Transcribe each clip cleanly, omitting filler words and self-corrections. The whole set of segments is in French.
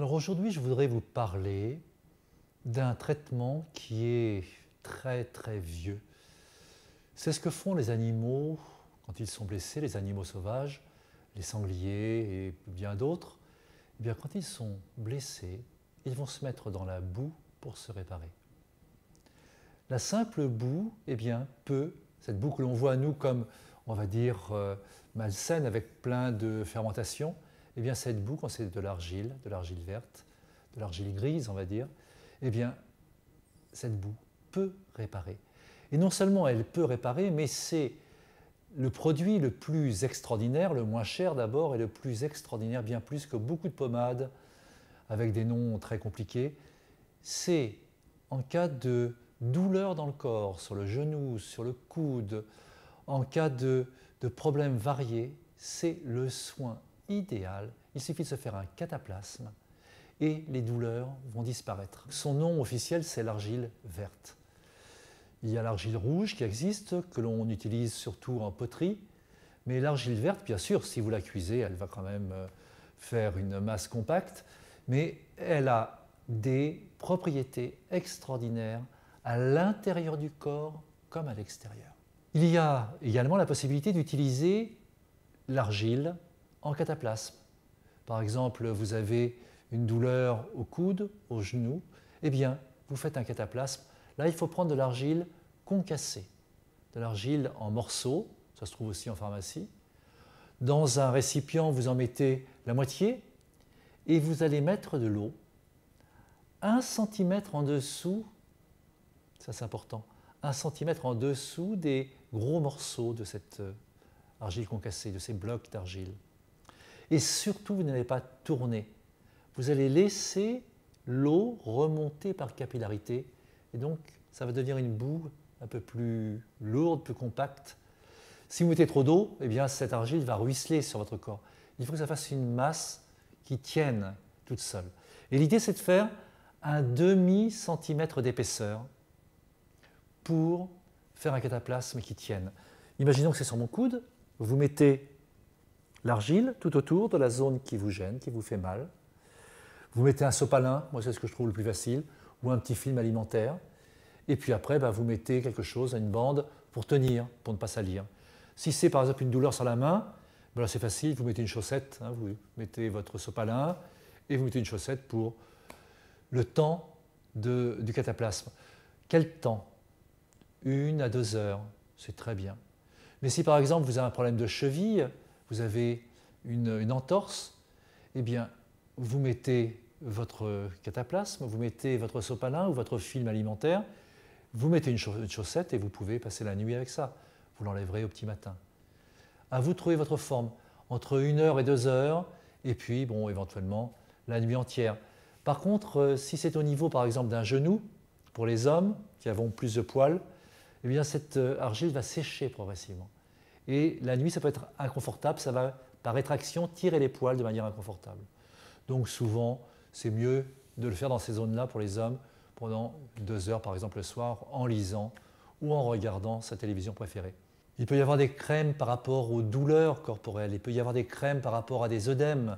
Alors aujourd'hui, je voudrais vous parler d'un traitement qui est très très vieux. C'est ce que font les animaux quand ils sont blessés, les animaux sauvages, les sangliers et bien d'autres. Eh bien, quand ils sont blessés, ils vont se mettre dans la boue pour se réparer. La simple boue, eh bien, cette boue que l'on voit nous comme, on va dire, malsaine avec plein de fermentation, eh bien cette boue, quand c'est de l'argile verte, de l'argile grise, on va dire, eh bien cette boue peut réparer. Et non seulement elle peut réparer, mais c'est le produit le plus extraordinaire, le moins cher d'abord, et le plus extraordinaire, bien plus que beaucoup de pommades avec des noms très compliqués. C'est en cas de douleur dans le corps, sur le genou, sur le coude, en cas de problèmes variés, c'est le soin idéal. Il suffit de se faire un cataplasme et les douleurs vont disparaître. Son nom officiel, c'est l'argile verte. Il y a l'argile rouge qui existe, que l'on utilise surtout en poterie, mais l'argile verte, bien sûr, si vous la cuisez, elle va quand même faire une masse compacte, mais elle a des propriétés extraordinaires à l'intérieur du corps comme à l'extérieur. Il y a également la possibilité d'utiliser l'argile en cataplasme. Par exemple, vous avez une douleur au coude, au genou, eh bien, vous faites un cataplasme. Là, il faut prendre de l'argile concassée, de l'argile en morceaux, ça se trouve aussi en pharmacie. Dans un récipient, vous en mettez la moitié et vous allez mettre de l'eau 1 cm en dessous, ça c'est important, 1 cm en dessous des gros morceaux de cette argile concassée, de ces blocs d'argile. Et surtout, vous n'allez pas tourner. Vous allez laisser l'eau remonter par capillarité. Et donc, ça va devenir une boue un peu plus lourde, plus compacte. Si vous mettez trop d'eau, eh bien, cette argile va ruisseler sur votre corps. Il faut que ça fasse une masse qui tienne toute seule. Et l'idée, c'est de faire un demi-centimètre d'épaisseur pour faire un cataplasme qui tienne. Imaginons que c'est sur mon coude. Vous mettez l'argile tout autour de la zone qui vous gêne, qui vous fait mal. Vous mettez un sopalin, moi c'est ce que je trouve le plus facile, ou un petit film alimentaire. Et puis après, vous mettez quelque chose, une bande, pour tenir, pour ne pas salir. Si c'est par exemple une douleur sur la main, là c'est facile, vous mettez une chaussette, vous mettez votre sopalin et vous mettez une chaussette pour le temps du cataplasme. Quel temps? 1 à 2 heures, c'est très bien. Mais si par exemple vous avez un problème de cheville, vous avez une entorse, eh bien vous mettez votre cataplasme, vous mettez votre sopalin ou votre film alimentaire, vous mettez une chaussette et vous pouvez passer la nuit avec ça. Vous l'enlèverez au petit matin. À vous de trouver votre forme entre 1 heure et 2 heures, et puis bon, éventuellement la nuit entière. Par contre, si c'est au niveau par exemple d'un genou, pour les hommes qui avons plus de poils, eh bien cette argile va sécher progressivement. Et la nuit, ça peut être inconfortable, ça va par rétraction tirer les poils de manière inconfortable. Donc souvent, c'est mieux de le faire dans ces zones-là pour les hommes pendant 2 heures par exemple le soir en lisant ou en regardant sa télévision préférée. Il peut y avoir des crèmes par rapport aux douleurs corporelles, il peut y avoir des crèmes par rapport à des œdèmes.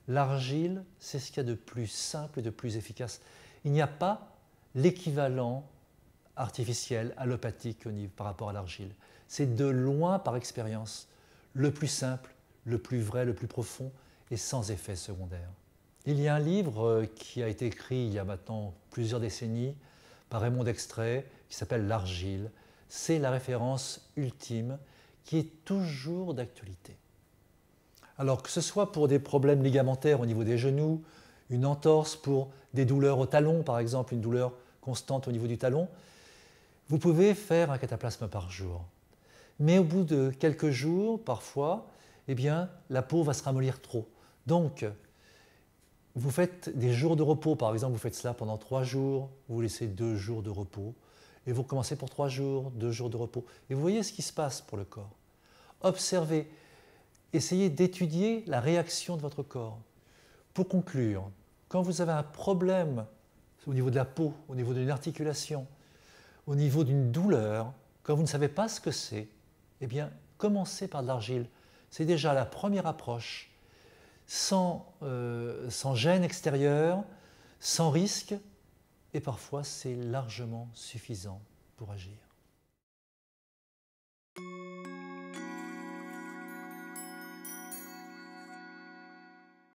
L'argile, c'est ce qu'il y a de plus simple et de plus efficace. Il n'y a pas l'équivalent artificiel, allopathique par rapport à l'argile. C'est de loin par expérience le plus simple, le plus vrai, le plus profond et sans effet secondaire. Il y a un livre qui a été écrit il y a maintenant plusieurs décennies par Raymond Dextrait qui s'appelle L'argile. C'est la référence ultime qui est toujours d'actualité. Alors que ce soit pour des problèmes ligamentaires au niveau des genoux, une entorse pour des douleurs au talon par exemple, une douleur constante au niveau du talon, vous pouvez faire un cataplasme par jour. Mais au bout de quelques jours, parfois, eh bien, la peau va se ramollir trop. Donc, vous faites des jours de repos, par exemple, vous faites cela pendant 3 jours, vous laissez 2 jours de repos, et vous recommencez pour 3 jours, 2 jours de repos. Et vous voyez ce qui se passe pour le corps. Observez, essayez d'étudier la réaction de votre corps. Pour conclure, quand vous avez un problème au niveau de la peau, au niveau d'une articulation, au niveau d'une douleur, quand vous ne savez pas ce que c'est, eh bien, commencez par de l'argile. C'est déjà la première approche. sans gêne extérieure, sans risque, et parfois c'est largement suffisant pour agir.